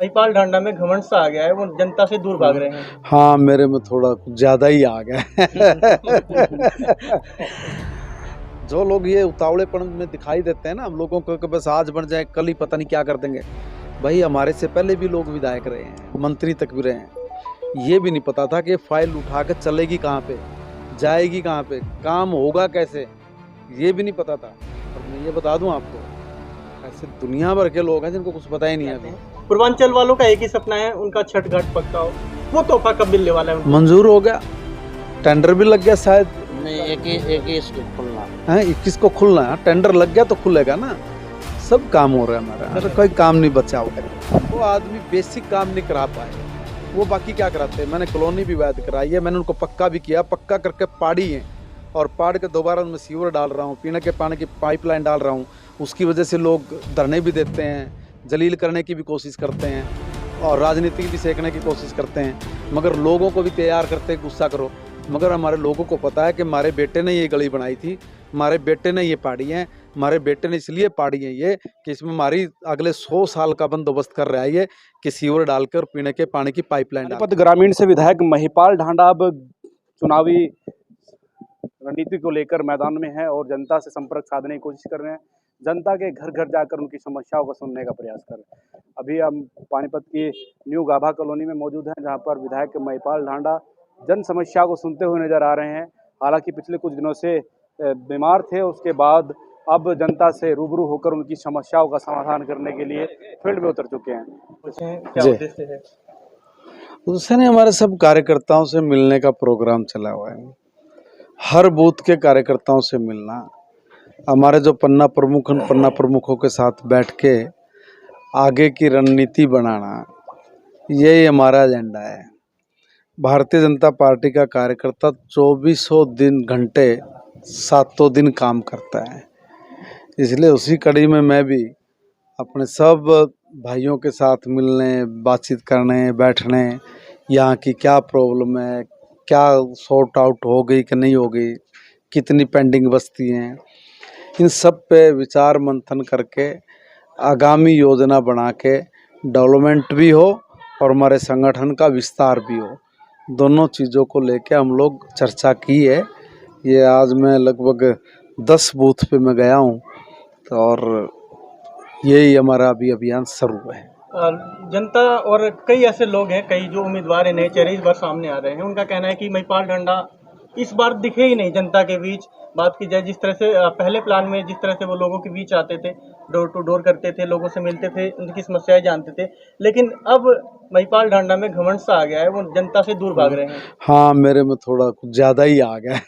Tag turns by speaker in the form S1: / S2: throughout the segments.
S1: महिपाल ढांडा में घमंड सा आ गया है, वो जनता से दूर भाग रहे हैं।
S2: हाँ, मेरे में थोड़ा कुछ ज्यादा ही आ गया जो लोग ये उतावलेपन में दिखाई देते हैं ना हम लोगों को कि बस आज बन जाए कल ही पता नहीं क्या कर देंगे। भाई हमारे से पहले भी लोग विधायक रहे हैं, मंत्री तक भी रहे हैं। ये भी नहीं पता था कि फाइल उठा के चलेगी कहाँ पे, जाएगी कहाँ पे, काम होगा कैसे, ये भी नहीं पता था। और मैं ये बता दूं आपको, ऐसे दुनिया भर के लोग हैं जिनको कुछ पता ही नहीं है अभी।
S1: पूर्वांचल वालों का एक ही सपना है, उनका छठ घाट पक्का हो। वो तोहफा कब मिलने वाला है उनको?
S2: मंजूर हो गया, टेंडर भी लग गया शायद।
S3: नहीं, एक ही इसको खुलना
S2: है 21 को खुलना है, टेंडर लग गया तो खुलेगा ना। सब काम हो रहा है हमारा, कोई काम नहीं बचा हुआ। वो आदमी बेसिक काम नहीं करा पाए, वो बाकी क्या कराते हैं। मैंने कॉलोनी भी वैध कराई है, मैंने उनको पक्का भी किया, पक्का करके पाड़ी है और पाड़ के दोबारा उनमें सीवर डाल रहा हूँ, पीने के पानी की पाइपलाइन डाल रहा हूँ। उसकी वजह से लोग धरने भी देते हैं, जलील करने की भी कोशिश करते हैं और राजनीति भी सेकने की कोशिश करते हैं, मगर लोगों को भी तैयार करते गुस्सा करो। मगर हमारे लोगों को पता है कि हमारे बेटे ने ये गली बनाई थी, हमारे बेटे ने ये पाड़ी है, हमारे बेटे ने इसलिए पाड़ी है ये कि इसमें हमारी अगले 100 साल का बंदोबस्त कर रहा है ये कि सीवर डालकर पीने के पानी की पाइपलाइन डाल।
S4: पानीपत ग्रामीण से विधायक महिपाल ढांडा अब चुनावी रणनीति को लेकर मैदान में है और जनता से संपर्क साधने की कोशिश कर रहे हैं, जनता के घर घर जाकर उनकी समस्याओं को सुनने का प्रयास कर रहे हैं। अभी हम पानीपत की न्यू गाभा कॉलोनी में मौजूद हैं, जहां पर विधायक महिपाल ढांडा जन समस्या को सुनते हुए नजर आ रहे हैं। हालांकि पिछले कुछ दिनों से बीमार थे, उसके बाद अब जनता से रूबरू होकर उनकी समस्याओं का समाधान करने के लिए फील्ड में उतर चुके हैं।
S1: क्या उद्देश्य है?
S2: उसने हमारे सब कार्यकर्ताओं से मिलने का प्रोग्राम चला हुआ है, हर बूथ के कार्यकर्ताओं से मिलना, हमारे जो पन्ना प्रमुखों के साथ बैठ के आगे की रणनीति बनाना, यही हमारा एजेंडा है। भारतीय जनता पार्टी का कार्यकर्ता 2400 दिन घंटे 7 दिन काम करता है, इसलिए उसी कड़ी में मैं भी अपने सब भाइयों के साथ मिलने, बातचीत करने, बैठने, यहाँ की क्या प्रॉब्लम है, क्या सॉर्ट आउट हो गई कि नहीं हो गई, कितनी पेंडिंग बस्ती हैं, इन सब पे विचार मंथन करके आगामी योजना बना के डेवलपमेंट भी हो और हमारे संगठन का विस्तार भी हो। दोनों चीज़ों को लेके हम लोग चर्चा की है। ये आज मैं लगभग 10 बूथ पे मैं गया हूँ और यही हमारा अभी अभियान शुरू है।
S1: जनता और कई ऐसे लोग हैं, कई जो उम्मीदवार हैं, नए चेहरे इस बार सामने आ रहे हैं, उनका कहना है कि महिपाल ढांडा इस बार दिखे ही नहीं जनता के बीच। बात की जाए जिस तरह से पहले प्लान में जिस तरह से वो लोगों के बीच आते थे, डोर टू डोर करते थे, लोगों से मिलते थे, उनकी समस्याएं जानते थे, लेकिन अब महिपाल ढांडा में घमंड सा आ गया है, वो जनता से दूर भाग रहे हैं।
S2: हाँ, मेरे में थोड़ा कुछ ज्यादा ही आ गया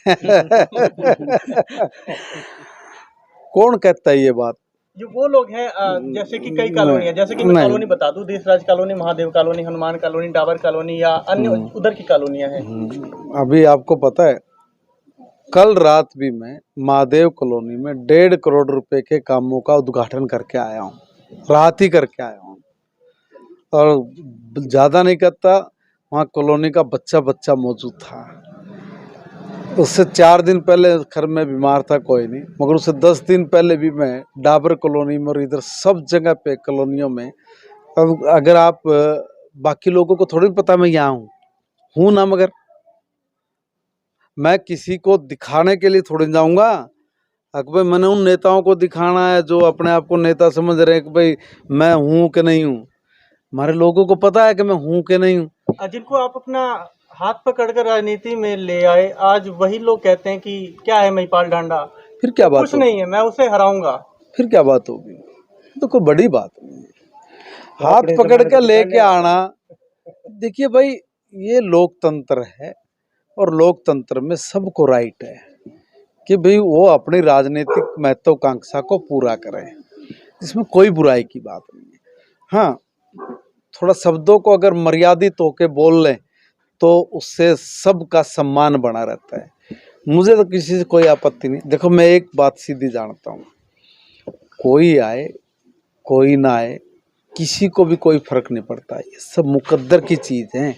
S2: कौन कहता है ये बात?
S1: जो वो लोग हैं, जैसे कि कई कॉलोनियां, जैसे कि मैं कॉलोनी बता दूं, Deshraj colony, Mahadev colony, Hanuman colony, Dabur colony या अन्य उधर की कॉलोनियां हैं।
S2: अभी आपको पता है, कल रात भी मैं महादेव कॉलोनी में 1.5 करोड़ रुपए के कामों का उद्घाटन करके आया हूँ, रात ही करके आया हूँ। और ज्यादा नहीं कहता, वहाँ कॉलोनी का बच्चा मौजूद था। उससे 4 दिन पहले खैर मैं बीमार था, कोई नहीं, मगर उससे 10 दिन पहले भी मैं डाबर कॉलोनी में और इधर सब जगह पे कॉलोनियों में, अब अगर आप बाकी लोगों को थोड़ी पता मैं यहाँ हूँ ना, मगर मैं किसी को दिखाने के लिए थोड़ी जाऊँगा। भाई मैंने उन नेताओं को दिखाना है जो अपने आप को नेता समझ रहे हैं कि भाई मैं हूँ कि नहीं हूँ। हमारे लोगों को पता है कि मैं हूँ कि नहीं हूँ।
S1: जिनको आप अपना हाथ पकड़कर राजनीति में ले आए, आज वही लोग कहते हैं कि क्या है महिपाल ढांडा,
S2: फिर क्या बात?
S1: कुछ नहीं है, मैं उसे हराऊंगा।
S2: फिर क्या बात होगी? तो कोई बड़ी बात नहीं, हाथ पकड़ के लेके आना। देखिए भाई, ये लोकतंत्र है और लोकतंत्र में सबको राइट है कि भाई वो अपनी राजनीतिक महत्वाकांक्षा को पूरा करे, इसमें कोई बुराई की बात नहीं है। हाँ, थोड़ा शब्दों को अगर मर्यादित होके बोल लें तो उससे सबका सम्मान बना रहता है। मुझे तो किसी से कोई आपत्ति नहीं। देखो, मैं एक बात सीधी जानता हूँ, कोई आए कोई ना आए, किसी को भी कोई फर्क नहीं पड़ता, ये सब मुकद्दर की चीज़ है।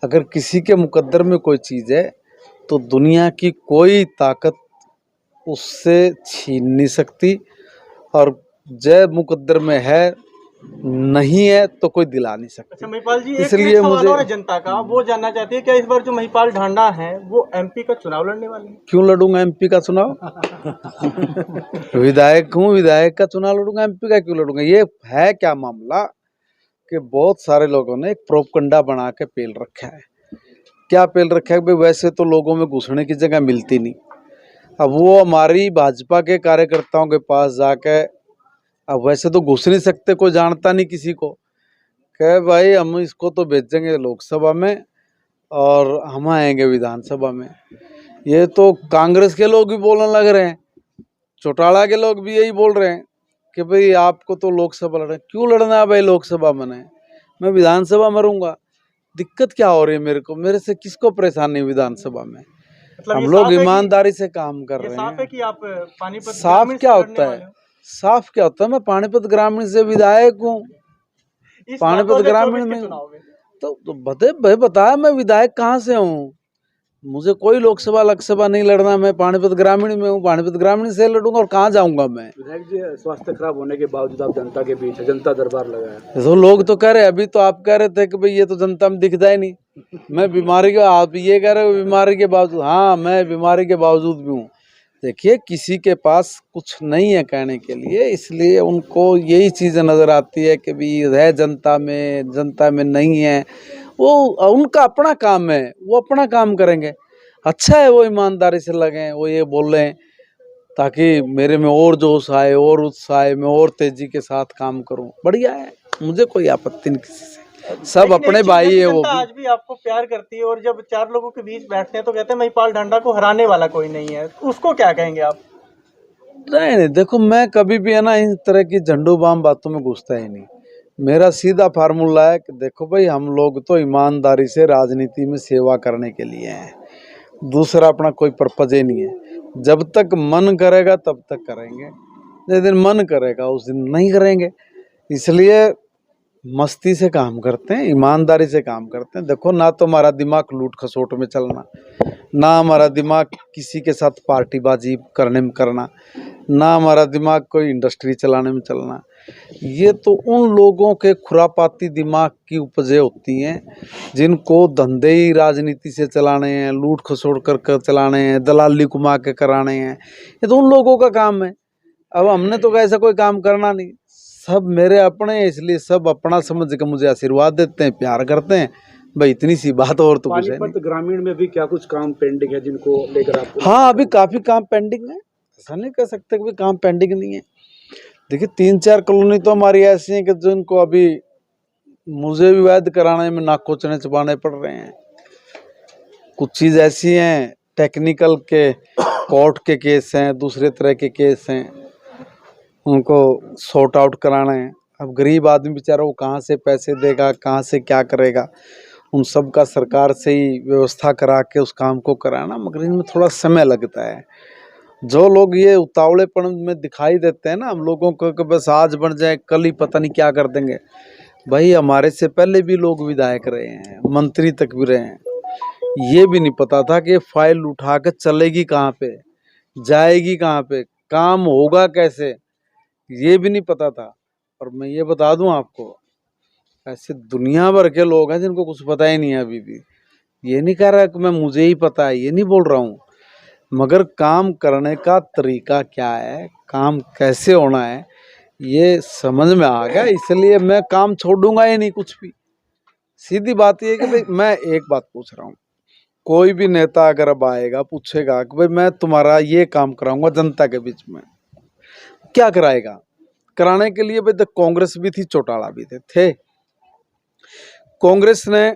S2: अगर किसी के मुकद्दर में कोई चीज़ है तो दुनिया की कोई ताकत उससे छीन नहीं सकती, और जय मुकद्दर में है नहीं है तो कोई दिला नहीं सकता।
S1: अच्छा महिपाल जी, एक
S2: इसलिए
S1: सवाल
S2: मुझे
S1: और है जनता का, वो जानना चाहती है क्या इस बार जो महिपाल ढांडा है वो एमपी का चुनाव लड़ने वाले हैं?
S2: क्यों लड़ूंगा एमपी का चुनाव? विधायक हूँ, विधायक का चुनाव लड़ूंगा, एमपी का क्यों लड़ूंगा? ये है क्या मामला कि बहुत सारे लोगों ने एक प्रोपगंडा बना के पेल रखा है। क्या पेल रखा है भाई? वैसे तो लोगों में घुसने की जगह मिलती नहीं। अब वो हमारी भाजपा के कार्यकर्ताओं के पास जाके, अब वैसे तो घुस नहीं सकते, कोई जानता नहीं किसी को, कहे भाई हम इसको तो भेजेंगे लोकसभा में और हम आएंगे विधानसभा में। ये तो कांग्रेस के लोग भी बोलने लग रहे हैं, चौटाला के लोग भी यही बोल रहे हैं कि भाई आपको तो लोकसभा लड़ना, क्यों लड़ना है भाई लोकसभा में? मैं विधानसभा में रहूंगा। दिक्कत क्या हो रही है मेरे को? मेरे से किसको परेशानी विधानसभा में?
S1: मतलब
S2: हम
S1: ये
S2: लोग
S1: साफ है कि-
S2: ईमानदारी से काम कर
S1: ये
S2: रहे
S1: साफ है
S2: हैं।
S1: कि आप पानीपत
S2: साफ
S1: ग्रामीण
S2: क्या
S1: से
S2: होता
S1: लड़ने
S2: है?
S1: वाले हो?
S2: साफ क्या होता है? मैं पानीपत ग्रामीण से विधायक हूँ,
S1: इस बार
S2: पानीपत
S1: 2024
S2: ग्रामीण
S1: के
S2: में।
S1: चुनाव में
S2: तो भाई बताया मैं विधायक कहाँ से हूँ? मुझे कोई लोकसभा नहीं लड़ना। मैं पानीपत ग्रामीण में हूँ, पानीपत ग्रामीण से लड़ूंगा और कहाँ जाऊंगा मैं?
S4: विधायक जी, स्वास्थ्य खराब होने के बावजूद आप जनता के बीच है, जनता दरबार लगाया।
S2: तो लोग तो कह रहे, अभी तो आप कह रहे थे कि भाई ये तो जनता में दिखता ही नहीं। मैं बीमारी का, आप ये कह रहे हो बीमारी के बावजूद। हाँ, मैं बीमारी के बावजूद भी हूँ। देखिए, किसी के पास कुछ नहीं है कहने के लिए, इसलिए उनको यही चीज़ नज़र आती है कि भाई है जनता में नहीं है। वो उनका अपना काम है, वो अपना काम करेंगे। अच्छा है वो ईमानदारी से लगें, वो ये बोल रहे हैं ताकि मेरे में और जोश आए और उत्साह आए, मैं और तेजी के साथ काम करूं। बढ़िया है, मुझे कोई आपत्ति नहीं किसी से। सब
S1: लेकिन
S2: अपने
S1: एक चीज
S2: भाई
S1: कि
S2: है वो
S1: जनता
S2: भी।
S1: आज भी आपको प्यार करती है और जब चार लोगों के बीच बैठते हैं तो कहते हैं महिपाल ढांडा को हराने वाला कोई नहीं है, उसको क्या कहेंगे आप?
S2: नहीं, देखो मैं कभी भी है ना इस तरह की झंडू बाम बातों में घुसता ही नहीं। मेरा सीधा फार्मूला है कि देखो भाई, हम लोग तो ईमानदारी से राजनीति में सेवा करने के लिए हैं, दूसरा अपना कोई पर्पज ही नहीं है। जब तक मन करेगा तब तक करेंगे, जिस दिन मन करेगा उस दिन नहीं करेंगे। इसलिए मस्ती से काम करते हैं, ईमानदारी से काम करते हैं। देखो, ना तो हमारा दिमाग लूट खसोट में चलना, ना हमारा दिमाग किसी के साथ पार्टीबाजी करने में करना, ना हमारा दिमाग कोई इंडस्ट्री चलाने में चलना। ये तो उन लोगों के खुरापाती दिमाग की उपजें होती हैं जिनको धंधे ही राजनीति से चलाने हैं, लूट खसोट कर चलाने हैं, दलाली घुमा के कराने हैं। ये तो उन लोगों का काम है। अब हमने तो ऐसा कोई काम करना नहीं। सब मेरे अपने हैं, इसलिए सब अपना समझ के मुझे आशीर्वाद देते हैं, प्यार करते हैं। भाई इतनी सी बात, और तो कुछ है नहीं।
S4: पानीपत ग्रामीण में भी क्या कुछ काम पेंडिंग है जिनको लेकर आप?
S2: हाँ, अभी काफ़ी काम पेंडिंग है, ऐसा नहीं कह सकते कि काम पेंडिंग नहीं है। देखिए, 3-4 कॉलोनी तो हमारी ऐसी हैं कि जिनको अभी मुझे भी वैध कराने में नाक कोचने चबाने पड़ रहे हैं। कुछ चीज़ ऐसी हैं टेक्निकल के, कोर्ट के केस हैं, दूसरे तरह के केस हैं, उनको सॉर्ट आउट कराना है। अब गरीब आदमी बेचारा वो कहाँ से पैसे देगा, कहाँ से क्या करेगा? उन सब का सरकार से ही व्यवस्था करा के उस काम को कराना, मगर इनमें थोड़ा समय लगता है। जो लोग ये उतावलेपन में दिखाई देते हैं ना हम लोगों को कि बस आज बन जाए कल ही पता नहीं क्या कर देंगे। भाई हमारे से पहले भी लोग विधायक रहे हैं, मंत्री तक भी रहे हैं। ये भी नहीं पता था कि फाइल उठा के चलेगी कहाँ पे, जाएगी कहाँ पे, काम होगा कैसे, ये भी नहीं पता था। और मैं ये बता दूं आपको, ऐसे दुनिया भर के लोग हैं जिनको कुछ पता ही नहीं है अभी भी। ये नहीं कह रहा कि मैं मुझे ही पता है, ये नहीं बोल रहा हूँ, मगर काम करने का तरीका क्या है, काम कैसे होना है, ये समझ में आ गया। इसलिए मैं काम छोड़ूंगा ही नहीं कुछ भी। सीधी बात ये है कि भाई मैं एक बात पूछ रहा हूँ, कोई भी नेता अगर अब आएगा पूछेगा कि भाई मैं तुम्हारा ये काम कराऊंगा जनता के बीच में, क्या कराएगा? कराने के लिए भाई तो कांग्रेस भी थी, चौटाला भी थे। कांग्रेस ने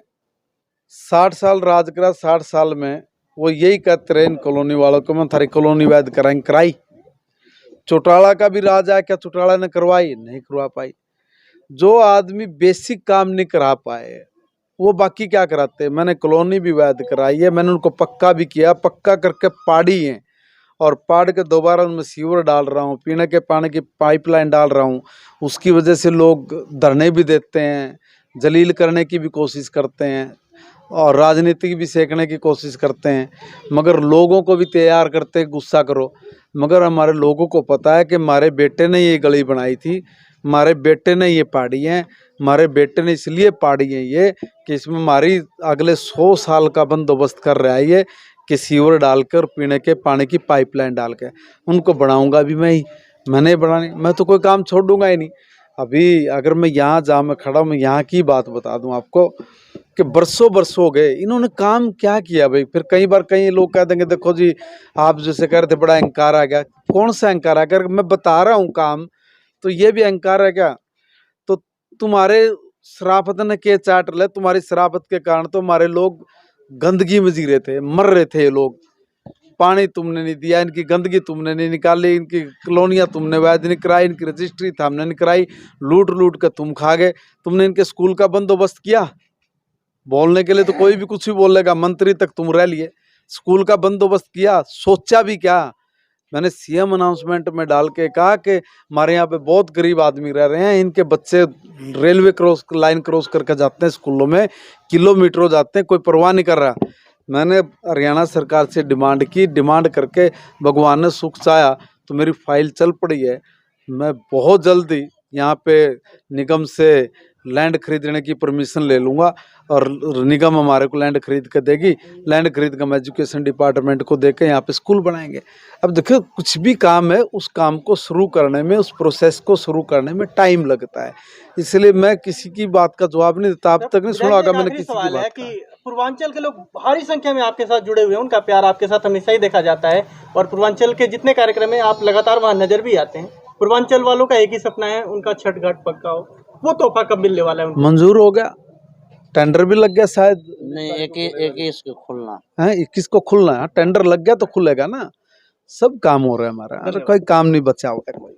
S2: 60 साल राज करा, 60 साल में वो यही कहते रहे इन कॉलोनी वालों को, मैं थारी कॉलोनी वैध कराएंगे, कराई। चौटाला का भी राज आया, क्या चौटाला ने करवाई? नहीं करवा पाई। जो आदमी बेसिक काम नहीं करा पाए वो बाकी क्या कराते? मैंने कॉलोनी भी वैध कराई है, मैंने उनको पक्का भी किया, पक्का करके पाड़ी है और पाड़ के दोबारा उनमें सीवर डाल रहा हूँ, पीने के पानी की पाइपलाइन डाल रहा हूँ। उसकी वजह से लोग धरने भी देते हैं, जलील करने की भी कोशिश करते हैं और राजनीति भी सेकने की कोशिश करते हैं, मगर लोगों को भी तैयार करते गुस्सा करो। मगर हमारे लोगों को पता है कि हमारे बेटे ने ये गली बनाई थी, हमारे बेटे ने ये पाड़ी है, हमारे बेटे ने इसलिए पाड़ी है ये कि इसमें हमारी अगले 100 साल का बंदोबस्त कर रहा है ये कि सीवर डालकर पीने के पानी की पाइपलाइन डाल के उनको बनाऊंगा भी मैं ही। मैंने बनानी, मैं तो कोई काम छोड़ूंगा ही नहीं। अभी अगर मैं यहाँ जहाँ मैं खड़ा हूँ, मैं यहाँ की बात बता दूं आपको कि बरसों बरसों हो गए, इन्होंने काम क्या किया भाई। फिर कई बार कई लोग कह देंगे देखो जी आप जैसे कह रहे थे बड़ा अहंकार आ गया। कौन सा अहंकार आ गया? अगर मैं बता रहा हूँ काम तो ये भी अहंकार है क्या? तो तुम्हारे शराफत ने के चाट ले, तुम्हारी शराफत के कारण तो हमारे लोग गंदगी में जी रहे थे, मर रहे थे ये लोग। पानी तुमने नहीं दिया, इनकी गंदगी तुमने नहीं निकाली, इनकी कॉलोनियाँ तुमने वैध नहीं कराई, इनकी रजिस्ट्री हमने नहीं कराई, लूट लूट कर तुम खा गए। तुमने इनके स्कूल का बंदोबस्त किया? बोलने के लिए तो कोई भी कुछ भी बोलेगा, मंत्री तक तुम रह लिए। स्कूल का बंदोबस्त किया? सोचा भी क्या? मैंने सीएम अनाउंसमेंट में डाल के कहा कि हमारे यहाँ पे बहुत गरीब आदमी रह रहे हैं, इनके बच्चे रेलवे लाइन क्रॉस करके जाते हैं स्कूलों में, किलोमीटरों जाते हैं, कोई परवाह नहीं कर रहा। मैंने हरियाणा सरकार से डिमांड की, डिमांड करके भगवान ने सुख चाहा तो मेरी फाइल चल पड़ी है। मैं बहुत जल्दी यहाँ पे निगम से लैंड खरीदने की परमिशन ले लूँगा और निगम हमारे को लैंड खरीद कर देगी। लैंड खरीद कर हम एजुकेशन डिपार्टमेंट को देकर यहाँ पे स्कूल बनाएंगे। अब देखो कुछ भी काम है, उस काम को शुरू करने में, उस प्रोसेस को शुरू करने में टाइम लगता है, इसलिए मैं किसी की बात का जवाब नहीं देता। अब तक नहीं सुना होगा मैंने किसी की बात का।
S1: पूर्वांचल के लोग भारी संख्या में आपके साथ जुड़े हुए हैं, उनका प्यार आपके साथ हमेशा ही देखा जाता है और पूर्वांचल के जितने कार्यक्रम हैं आप लगातार वहाँ नजर भी आते हैं। पूर्वांचल वालों का एक ही सपना है, उनका छठ घाट पक्का हो। वो तोहफा कब मिलने वाला है उनको?
S2: मंजूर हो गया, टेंडर भी लग गया शायद।
S3: नहीं, एक ही इसको खुलना
S2: है 21 को खुलना है, टेंडर लग गया तो खुलेगा ना। सब काम हो रहा है हमारा, कोई काम नहीं बचा हुआ है कोई।